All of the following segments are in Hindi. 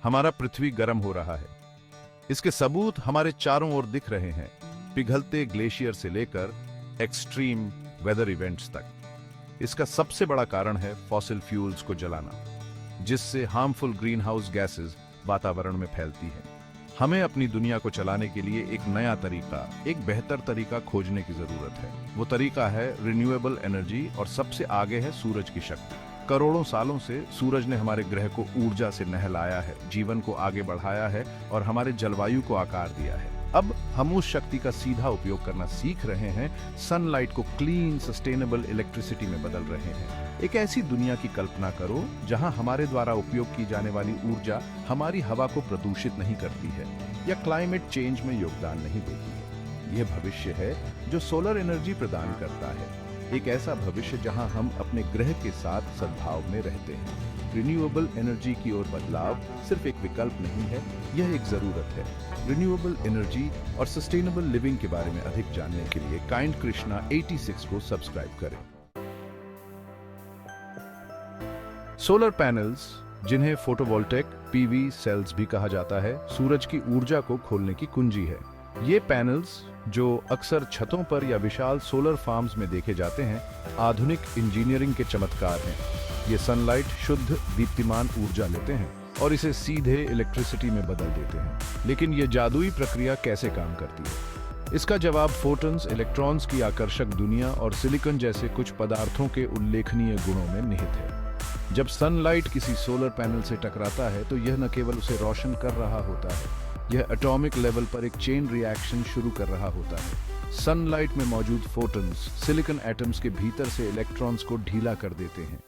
हमारा पृथ्वी गर्म हो रहा है। इसके सबूत हमारे चारों ओर दिख रहे हैं, पिघलते ग्लेशियर से लेकर एक्सट्रीम वेदर इवेंट्स तक। इसका सबसे बड़ा कारण है फॉसिल फ्यूल्स को जलाना, जिससे हार्मफुल ग्रीन हाउस गैसेज वातावरण में फैलती हैं। हमें अपनी दुनिया को चलाने के लिए एक नया तरीका, एक बेहतर तरीका खोजने की जरूरत है। वो तरीका है रिन्यूएबल एनर्जी, और सबसे आगे है सूरज की शक्ति। करोड़ों सालों से सूरज ने हमारे ग्रह को ऊर्जा से नहलाया है, जीवन को आगे बढ़ाया है और हमारे जलवायु को आकार दिया है। अब हम उस शक्ति का सीधा उपयोग करना सीख रहे हैं, सनलाइट को क्लीन सस्टेनेबल इलेक्ट्रिसिटी में बदल रहे हैं। एक ऐसी दुनिया की कल्पना करो जहां हमारे द्वारा उपयोग की जाने वाली ऊर्जा हमारी हवा को प्रदूषित नहीं करती है या क्लाइमेट चेंज में योगदान नहीं देती है। यह भविष्य है जो सोलर एनर्जी प्रदान करता है। एक ऐसा भविष्य जहां हम अपने ग्रह के साथ सद्भाव में रहते हैं। रिन्यूएबल एनर्जी की ओर बदलाव सिर्फ एक विकल्प नहीं है, यह एक जरूरत है। रिन्यूएबल एनर्जी और सस्टेनेबल लिविंग के बारे में अधिक जानने के लिए काइंड कृष्णा 86 को सब्सक्राइब करें। सोलर पैनल्स, जिन्हें फोटोवोल्टेक पीवी सेल्स भी कहा जाता है, सूरज की ऊर्जा को खोलने की कुंजी है। ये पैनल्स, जो अक्सर छतों पर या विशाल सोलर फार्म्स में देखे जाते हैं, आधुनिक इंजीनियरिंग के चमत्कार हैं। ये सनलाइट शुद्ध दीप्तिमान ऊर्जा लेते हैं और इसे सीधे इलेक्ट्रिसिटी में बदल देते हैं। लेकिन ये जादुई प्रक्रिया कैसे काम करती है? इसका जवाब फोटॉन्स, इलेक्ट्रॉन्स की आकर्षक दुनिया और सिलिकॉन जैसे कुछ पदार्थों के उल्लेखनीय गुणों में निहित है। जब सनलाइट किसी सोलर पैनल से टकराता है तो यह न केवल उसे रोशन कर रहा होता है, यह एटॉमिक लेवल पर एक चेन रिएक्शन शुरू कर रहा होता है। सनलाइट में मौजूद फोटॉन्स सिलिकॉन एटम्स के भीतर से इलेक्ट्रॉन्स को ढीला कर देते हैं।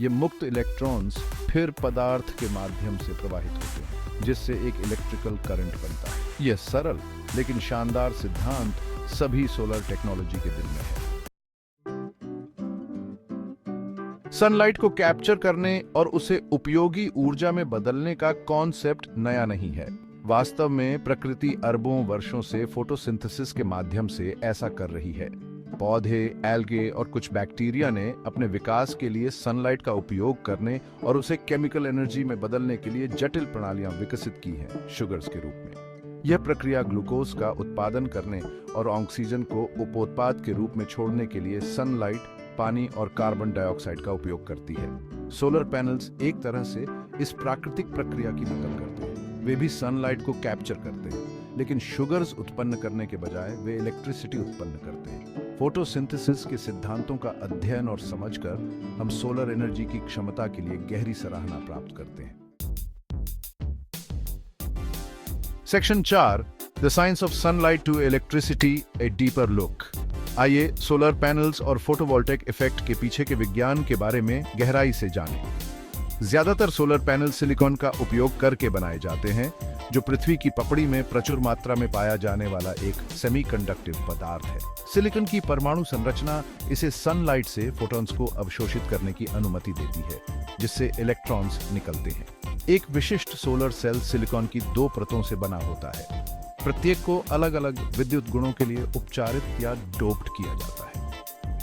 ये मुक्त इलेक्ट्रॉन्स फिर पदार्थ के माध्यम से प्रवाहित होते हैं, जिससे एक इलेक्ट्रिकल करंट बनता है। यह सरल लेकिन शानदार सिद्धांत सभी सोलर टेक्नोलॉजी के दिल में है। सनलाइट को कैप्चर करने और उसे उपयोगी ऊर्जा में बदलने का कॉन्सेप्ट नया नहीं है। वास्तव में प्रकृति अरबों वर्षों से फोटोसिंथेसिस के माध्यम से ऐसा कर रही है। पौधे, एल्गे और कुछ बैक्टीरिया ने अपने विकास के लिए सनलाइट का उपयोग करने और उसे केमिकल एनर्जी में बदलने के लिए जटिल प्रणालियां विकसित की हैं, शुगर्स के रूप में। यह प्रक्रिया ग्लूकोज का उत्पादन करने और ऑक्सीजन को उपोत्पाद के रूप में छोड़ने के लिए सनलाइट, पानी और कार्बन डाइऑक्साइड का उपयोग करती है। सोलर पैनल्स एक तरह से इस प्राकृतिक प्रक्रिया की नकल करते हैं। वे भी सनलाइट को कैप्चर करते हैं, लेकिन शुगर्स उत्पन्न करने के बजाय वे इलेक्ट्रिसिटी उत्पन्न करते हैं। फोटोसिंथेसिस के सिद्धांतों का अध्ययन और समझकर हम सोलर एनर्जी की क्षमता के लिए गहरी सराहना प्राप्त करते हैं। Section 4, the science of sunlight to electricity, a deeper look. आइए सोलर पैनल्स और फोटोवोल्टेक इफेक्ट के पीछे के विज्ञान के बारे में गहराई से जानें। ज्यादातर सोलर पैनल सिलिकॉन का उपयोग करके बनाए जाते हैं, जो पृथ्वी की पपड़ी में प्रचुर मात्रा में पाया जाने वाला एक सेमीकंडक्टिव पदार्थ है। सिलिकॉन की परमाणु संरचना इसे सनलाइट से फोटॉन्स को अवशोषित करने की अनुमति देती है, जिससे इलेक्ट्रॉन्स निकलते हैं। एक विशिष्ट सोलर सेल सिलिकॉन की 2 परतों से बना होता है। प्रत्येक को अलग अलग विद्युत गुणों के लिए उपचारित या डोप्ड किया जाता है।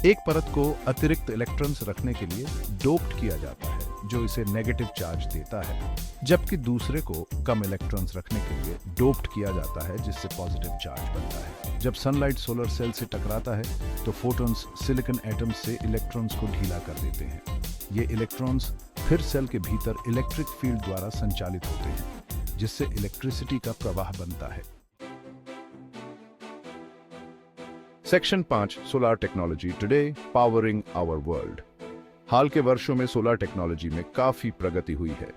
एक परत को अतिरिक्त इलेक्ट्रॉन्स रखने के लिए डोप्ड किया जाता है, जो इसे नेगेटिव चार्ज देता है, जबकि दूसरे को कम इलेक्ट्रॉन्स रखने के लिए डोप्ड किया जाता है, जिससे पॉजिटिव चार्ज बनता है। जब सनलाइट सोलर सेल से टकराता है तो फोटॉन्स सिलिकॉन एटम्स से इलेक्ट्रॉन्स को ढीला कर देते हैं। ये इलेक्ट्रॉन्स फिर सेल के भीतर इलेक्ट्रिक फील्ड द्वारा संचालित होते हैं, जिससे इलेक्ट्रिसिटी का प्रवाह बनता है। Section 5, solar technology today, powering our world. हाल के वर्षों में सोलर टेक्नोलॉजी में काफी प्रगति हुई है,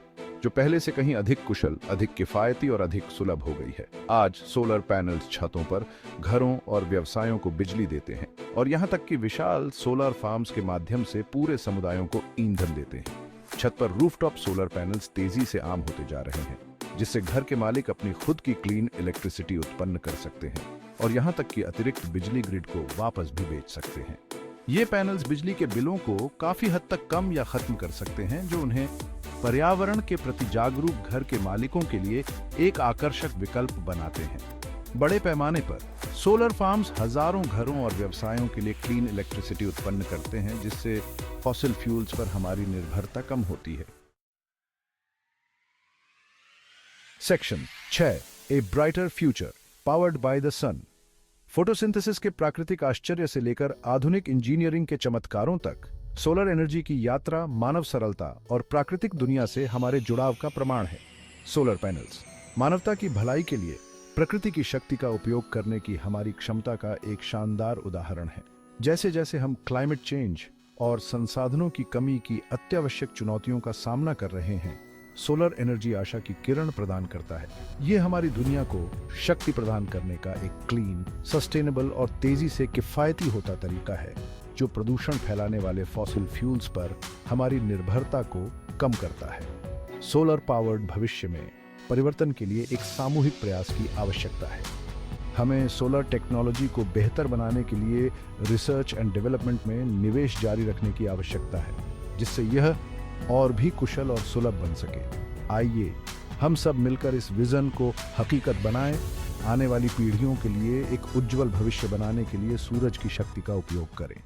जो पहले से कहीं अधिक कुशल, अधिक किफायती और अधिक सुलभ हो गई है। आज सोलर पैनल्स छतों पर घरों और व्यवसायों को बिजली देते हैं, और यहाँ तक कि विशाल सोलर फार्म्स के माध्यम से पूरे समुदायों को ईंधन देते हैं। छत पर रूफटॉप सोलर पैनल्स तेजी से आम होते जा रहे हैं, जिससे घर के मालिक अपनी खुद की क्लीन इलेक्ट्रिसिटी उत्पन्न कर सकते हैं और यहाँ तक कि अतिरिक्त बिजली ग्रिड को वापस भी बेच सकते हैं। ये पैनल्स बिजली के बिलों को काफी हद तक कम या खत्म कर सकते हैं, जो उन्हें पर्यावरण के प्रति जागरूक घर के मालिकों के लिए एक आकर्षक विकल्प बनाते हैं। बड़े पैमाने पर सोलर फार्म्स हजारों घरों और व्यवसायों के लिए क्लीन इलेक्ट्रिसिटी उत्पन्न करते हैं, जिससे फॉसिल फ्यूल्स पर हमारी निर्भरता कम होती है। Section 6, a brighter future powered by the sun. Photosynthesis के प्राकृतिक आश्चर्य से लेकर आधुनिक इंजीनियरिंग के चमत्कारों तक सोलर एनर्जी की यात्रा मानव सरलता और प्राकृतिक दुनिया से हमारे जुड़ाव का प्रमाण है। सोलर पैनल्स मानवता की भलाई के लिए प्रकृति की शक्ति का उपयोग करने की हमारी क्षमता का एक शानदार उदाहरण है। जैसे जैसे हम क्लाइमेट चेंज और संसाधनों की कमी की अत्यावश्यक चुनौतियों का सामना कर रहे हैं, सोलर एनर्जी आशा की किरण प्रदान करता है। ये हमारी दुनिया को शक्ति प्रदान करने का एक क्लीन, सस्टेनेबल और तेजी से किफायती होता तरीका है, जो प्रदूषण फैलाने वाले फॉसिल फ्यूल्स पर हमारी निर्भरता को कम करता है। सोलर पावर्ड भविष्य में परिवर्तन के लिए एक सामूहिक प्रयास की आवश्यकता है। हमें सोलर टेक्नोलॉजी को बेहतर बनाने के लिए रिसर्च एंड डेवलपमेंट में निवेश जारी रखने की आवश्यकता है, जिससे यह और भी कुशल और सुलभ बन सके। आइए हम सब मिलकर इस विजन को हकीकत बनाएं, आने वाली पीढ़ियों के लिए एक उज्जवल भविष्य बनाने के लिए सूरज की शक्ति का उपयोग करें।